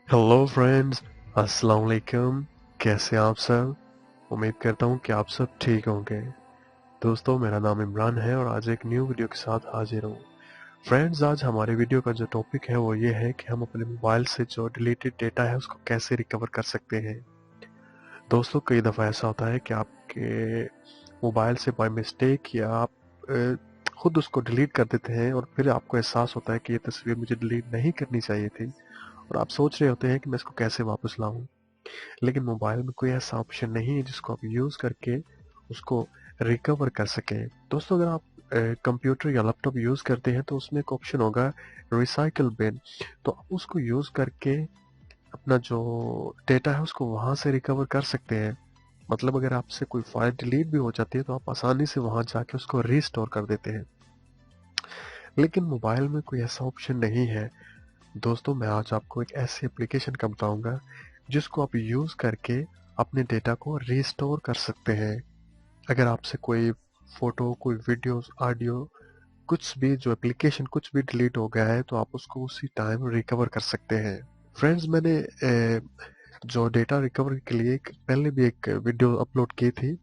Hello friends, अस्सलाम वालेकुम। कैसे हैं आप सब? उम्मीद करता हूँ कि आप सब ठीक होंगे। दोस्तों, मेरा नाम इमरान है और आज एक न्यू वीडियो के साथ हाजिर हूँ। फ्रेंड्स, आज हमारे वीडियो का जो टॉपिक है वो ये है कि हम अपने मोबाइल से जो डिलीटेड डेटा है उसको कैसे रिकवर कर सकते हैं। दोस्तों, कई दफ़ा ऐसा होता है कि आपके मोबाइल से बाय मिस्टेक या आप खुद उसको डिलीट कर देते हैं और फिर आपको एहसास होता है कि ये तस्वीर मुझे डिलीट नहीं करनी चाहिए थी, और आप सोच रहे होते हैं कि मैं इसको कैसे वापस लाऊं। लेकिन मोबाइल में कोई ऐसा ऑप्शन नहीं है जिसको आप यूज़ करके उसको रिकवर कर सकें। दोस्तों, अगर आप कंप्यूटर या लैपटॉप यूज़ करते हैं तो उसमें एक ऑप्शन होगा रिसाइकल बिन। तो आप उसको यूज़ करके अपना जो डेटा है उसको वहाँ से रिकवर कर सकते हैं। मतलब अगर आपसे कोई फाइल डिलीट भी हो जाती है तो आप आसानी से वहाँ जाके उसको रीस्टोर कर देते हैं। लेकिन मोबाइल में कोई ऐसा ऑप्शन नहीं है। दोस्तों, मैं आज आपको एक ऐसी एप्लीकेशन का बताऊंगा जिसको आप यूज़ करके अपने डेटा को रिस्टोर कर सकते हैं। अगर आपसे कोई फोटो, कोई वीडियोस, ऑडियो, कुछ भी जो एप्लीकेशन कुछ भी डिलीट हो गया है तो आप उसको उसी टाइम रिकवर कर सकते हैं। फ्रेंड्स, मैंने जो डेटा रिकवर के लिए पहले भी एक वीडियो अपलोड की थी।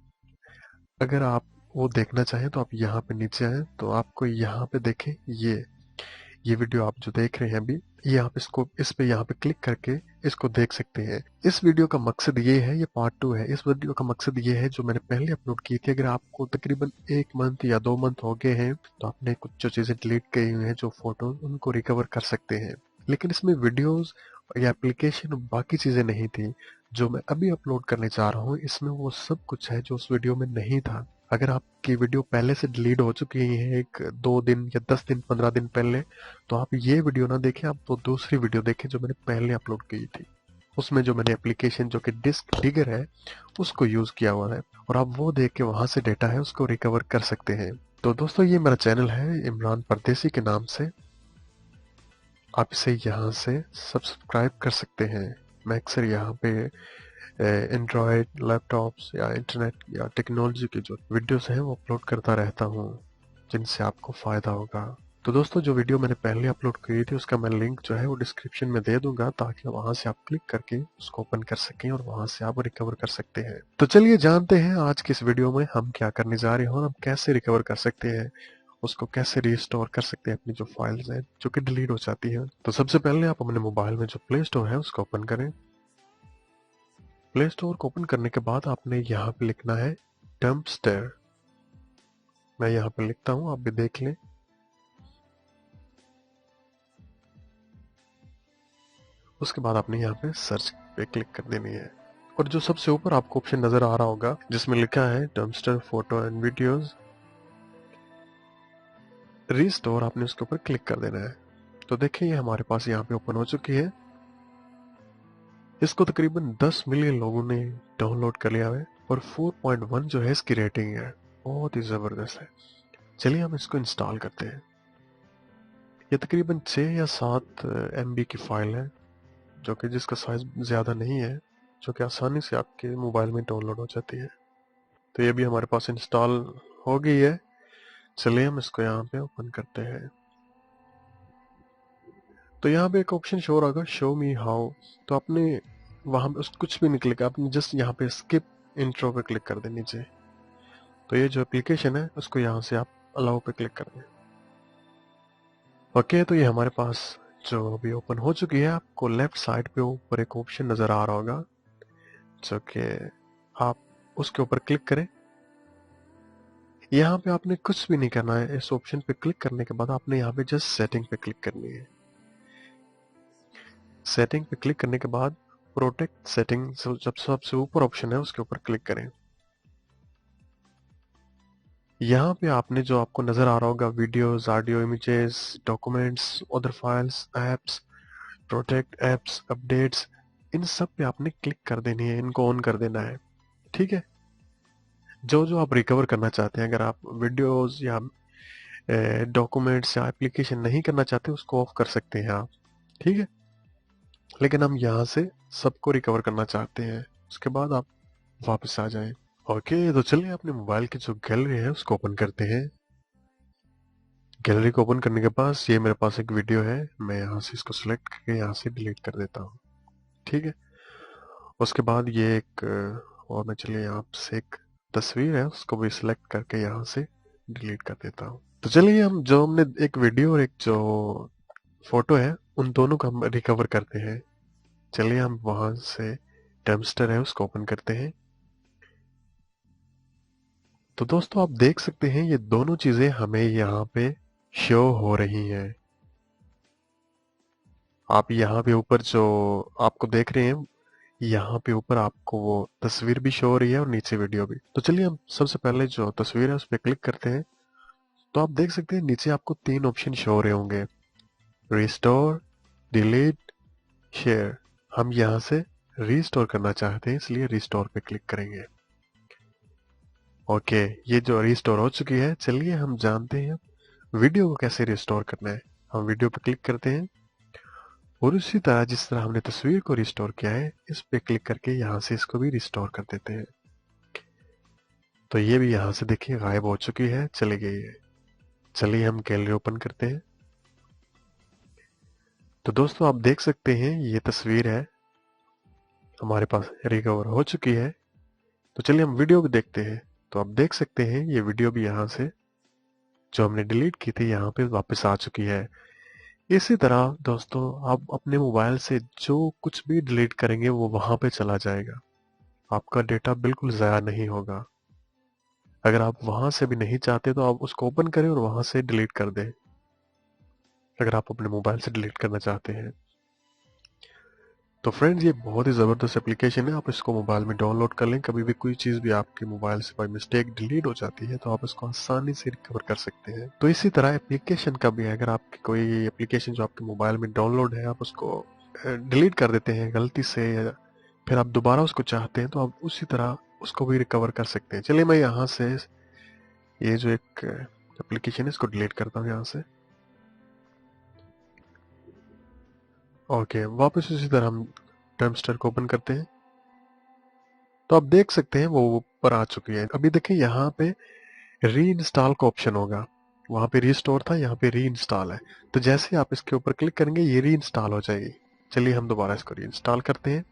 अगर आप वो देखना चाहें तो आप यहाँ पे नीचे आए तो आपको यहाँ पे देखें, ये वीडियो आप जो देख रहे हैं अभी, ये आप इसको इस पे यहाँ पे क्लिक करके इसको देख सकते हैं। इस वीडियो का मकसद ये है, ये पार्ट 2 है। इस वीडियो का मकसद ये है जो मैंने पहले अपलोड की थी। अगर आपको तकरीबन 1 मंथ या 2 मंथ हो गए हैं तो आपने कुछ जो चीजें डिलीट की हुई हैं, जो फोटो, उनको रिकवर कर सकते हैं। लेकिन इसमें वीडियोस या एप्लीकेशन बाकी चीजें नहीं थी। जो मैं अभी अपलोड करने जा रहा हूँ इसमें वो सब कुछ है जो उस वीडियो में नहीं था। अगर आपकी वीडियो पहले से डिलीट हो चुकी है, 1-2 दिन या 10 दिन 15 दिन पहले, तो आप ये वीडियो ना देखें, आप तो दूसरी वीडियो देखें जो मैंने पहले अपलोड की थी। उसमें जो मैंने एप्लीकेशन जो कि डिस्क डिगर है उसको यूज किया हुआ है, और आप वो देख के वहां से डेटा है उसको रिकवर कर सकते हैं। तो दोस्तों, ये मेरा चैनल है इमरान परदेसी के नाम से। आप इसे यहाँ से सब्सक्राइब कर सकते हैं। मैं अक्सर यहाँ पे एंड्रॉयड लैपटॉप्स या इंटरनेट या टेक्नोलॉजी की जो वीडियोस हैं वो अपलोड करता रहता हूँ, जिनसे आपको फ़ायदा होगा। तो दोस्तों, जो वीडियो मैंने पहले अपलोड की थी उसका मैं लिंक जो है वो डिस्क्रिप्शन में दे दूंगा, ताकि वहां से आप क्लिक करके उसको ओपन कर सकें और वहां से आप रिकवर कर सकते हैं। तो चलिए जानते हैं आज की इस वीडियो में हम क्या करने जा रहे हैं और हम कैसे रिकवर कर सकते हैं, उसको कैसे रिस्टोर कर सकते हैं अपनी जो फाइल्स हैं जो कि डिलीट हो जाती है। तो सबसे पहले आप अपने मोबाइल में जो प्ले स्टोर है उसको ओपन करें। प्ले स्टोर को ओपन करने के बाद आपने यहाँ पे लिखना है डंपस्टर। मैं यहाँ पे लिखता हूँ, आप भी देख लें। उसके बाद आपने यहाँ पे सर्च पे क्लिक कर देनी है, और जो सबसे ऊपर आपको ऑप्शन नजर आ रहा होगा जिसमें लिखा है dumpster photo and videos restore, आपने उसके ऊपर क्लिक कर देना है। तो देखिए, ये हमारे पास यहाँ पे ओपन हो चुकी है। इसको तकरीबन 10 मिलियन लोगों ने डाउनलोड कर लिया है, और 4.1 जो है इसकी रेटिंग है। बहुत ही जबरदस्त है। चलिए हम इसको इंस्टॉल करते हैं। ये तकरीबन 6 या 7 MB की फाइल है, जो कि जिसका साइज ज़्यादा नहीं है, जो कि आसानी से आपके मोबाइल में डाउनलोड हो जाती है। तो ये भी हमारे पास इंस्टॉल हो गई है। चलिए हम इसको यहाँ पे ओपन करते हैं। तो यहाँ पे एक ऑप्शन शो होगा, शो मी हाउ। तो आपने वहाँ पे उस कुछ भी नहीं क्लिक, आपने जस्ट यहाँ पे स्किप इंट्रो पे क्लिक कर दें नीचे। तो ये जो एप्लीकेशन है उसको यहाँ से आप अलाउ पे क्लिक कर दें। ओके, तो ये हमारे पास जो अभी ओपन हो चुकी है। आपको लेफ्ट साइड पे ऊपर एक ऑप्शन नज़र आ रहा होगा, जो कि आप उसके ऊपर क्लिक करें। यहाँ पे आपने कुछ भी नहीं करना है। इस ऑप्शन पे क्लिक करने के बाद आपने यहाँ पे जस्ट सेटिंग पे क्लिक करनी है। सेटिंग पे क्लिक करने के बाद प्रोटेक्ट सेटिंग जब सबसे ऊपर ऑप्शन है उसके ऊपर क्लिक करें। यहाँ पे आपने जो आपको नजर आ रहा होगा videos, audio, images, documents, other files, apps, protect apps, updates, इन सब पे आपने क्लिक कर देनी है, इनको ऑन कर देना है। ठीक है। जो जो आप रिकवर करना चाहते हैं, अगर आप वीडियोस या डॉक्यूमेंट्स या एप्लीकेशन नहीं करना चाहते उसको ऑफ कर सकते हैं आप। ठीक है। लेकिन हम यहाँ से सबको रिकवर करना चाहते हैं, उसके बाद आप वापस आ जाएं। ओके, तो चलिए अपने मोबाइल की जो गैलरी है उसको ओपन करते हैं। गैलरी को ओपन करने के बाद ये मेरे पास एक वीडियो है, मैं यहाँ से इसको सिलेक्ट करके यहाँ से डिलीट कर देता हूँ। ठीक है। उसके बाद ये एक और मैं चलिए यहाँ से एक तस्वीर है उसको भी सिलेक्ट करके यहाँ से डिलीट कर देता हूँ। तो चलिए हम जो हमने एक वीडियो और एक जो फोटो है उन दोनों को हम रिकवर करते हैं। चलिए हम वहां से टेम्स्टर है उसको ओपन करते हैं। तो दोस्तों आप देख सकते हैं ये दोनों चीजें हमें यहाँ पे शो हो रही हैं। आप यहाँ पे ऊपर जो आपको देख रहे हैं यहाँ पे ऊपर आपको वो तस्वीर भी शो हो रही है और नीचे वीडियो भी। तो चलिए हम सबसे पहले जो तस्वीर है उस पर क्लिक करते हैं। तो आप देख सकते हैं नीचे आपको 3 ऑप्शन शो हो रहे होंगे, रिस्टोर, डिलीट, शेयर। हम यहाँ से रिस्टोर करना चाहते हैं इसलिए रिस्टोर पे क्लिक करेंगे। ओके, ये जो रिस्टोर हो चुकी है। चलिए हम जानते हैं वीडियो को कैसे रिस्टोर करना है। हम वीडियो पे क्लिक करते हैं और उसी तरह जिस तरह हमने तस्वीर को रिस्टोर किया है इस पे क्लिक करके यहाँ से इसको भी रिस्टोर कर देते हैं। तो ये भी यहाँ से देखिए गायब हो चुकी है, चली गई है। चलिए हम गैलरी ओपन करते हैं। तो दोस्तों आप देख सकते हैं ये तस्वीर है हमारे पास रिकवर हो चुकी है। तो चलिए हम वीडियो भी देखते हैं। तो आप देख सकते हैं ये वीडियो भी यहाँ से जो हमने डिलीट की थी यहाँ पे वापस आ चुकी है। इसी तरह दोस्तों आप अपने मोबाइल से जो कुछ भी डिलीट करेंगे वो वहां पे चला जाएगा। आपका डेटा बिल्कुल ज़ाया नहीं होगा। अगर आप वहां से भी नहीं चाहते तो आप उसको ओपन करें और वहां से डिलीट कर दें, अगर आप अपने मोबाइल से डिलीट करना चाहते हैं। तो फ्रेंड्स ये बहुत ही ज़बरदस्त एप्लीकेशन है, आप इसको मोबाइल में डाउनलोड कर लें। कभी भी कोई चीज़ भी आपके मोबाइल से बाय मिस्टेक डिलीट हो जाती है तो आप इसको आसानी से रिकवर कर सकते हैं। तो इसी तरह एप्लीकेशन का भी है, अगर आपकी कोई एप्लीकेशन जो आपके मोबाइल में डाउनलोड है आप उसको डिलीट कर देते हैं गलती से या फिर आप दोबारा उसको चाहते हैं तो आप उसी तरह उसको भी रिकवर कर सकते हैं। चलिए मैं यहाँ से ये जो एक एप्लीकेशन है इसको डिलीट करता हूँ यहाँ से। ओके, वापस उसी तरह हम टेम्स्टर को ओपन करते हैं। तो आप देख सकते हैं वो ऊपर आ चुकी है। अभी देखिए यहाँ पे री इंस्टॉल का ऑप्शन होगा, वहां पे रीस्टोर था, यहाँ पे री इंस्टॉल है। तो जैसे ही आप इसके ऊपर क्लिक करेंगे ये री इंस्टॉल हो जाएगी। चलिए हम दोबारा इसको री इंस्टॉल करते हैं।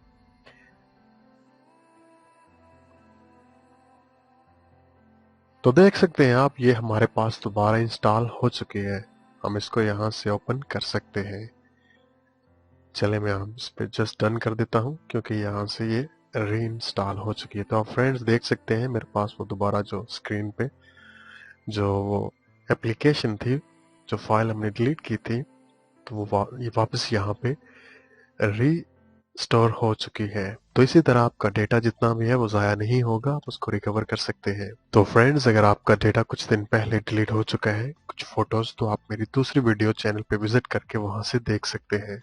तो देख सकते हैं आप ये हमारे पास दोबारा इंस्टॉल हो चुकी है। हम इसको यहाँ से ओपन कर सकते हैं। चले मैं हम इस पर जस्ट डन कर देता हूँ क्योंकि यहाँ से ये री इंस्टॉल हो चुकी है। तो आप फ्रेंड्स देख सकते हैं मेरे पास वो दोबारा जो स्क्रीन पे जो वो एप्लीकेशन थी, जो फाइल हमने डिलीट की थी, तो वो ये वापस यहाँ पे री स्टोर हो चुकी है। तो इसी तरह आपका डेटा जितना भी है वो ज़ाया नहीं होगा, आप उसको रिकवर कर सकते हैं। तो फ्रेंड्स अगर आपका डेटा कुछ दिन पहले डिलीट हो चुका है, कुछ फोटोज, तो आप मेरी दूसरी वीडियो चैनल पे विजिट करके वहां से देख सकते हैं,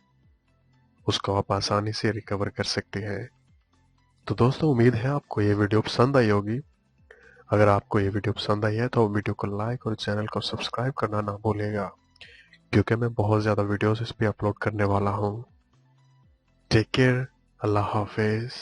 उसको आप आसानी से रिकवर कर सकते हैं। तो दोस्तों उम्मीद है आपको ये वीडियो पसंद आई होगी। अगर आपको ये वीडियो पसंद आई है तो वीडियो को लाइक और चैनल को सब्सक्राइब करना ना भूलिएगा, क्योंकि मैं बहुत ज़्यादा वीडियोस इस पे अपलोड करने वाला हूँ। टेक केयर, अल्लाह हाफिज।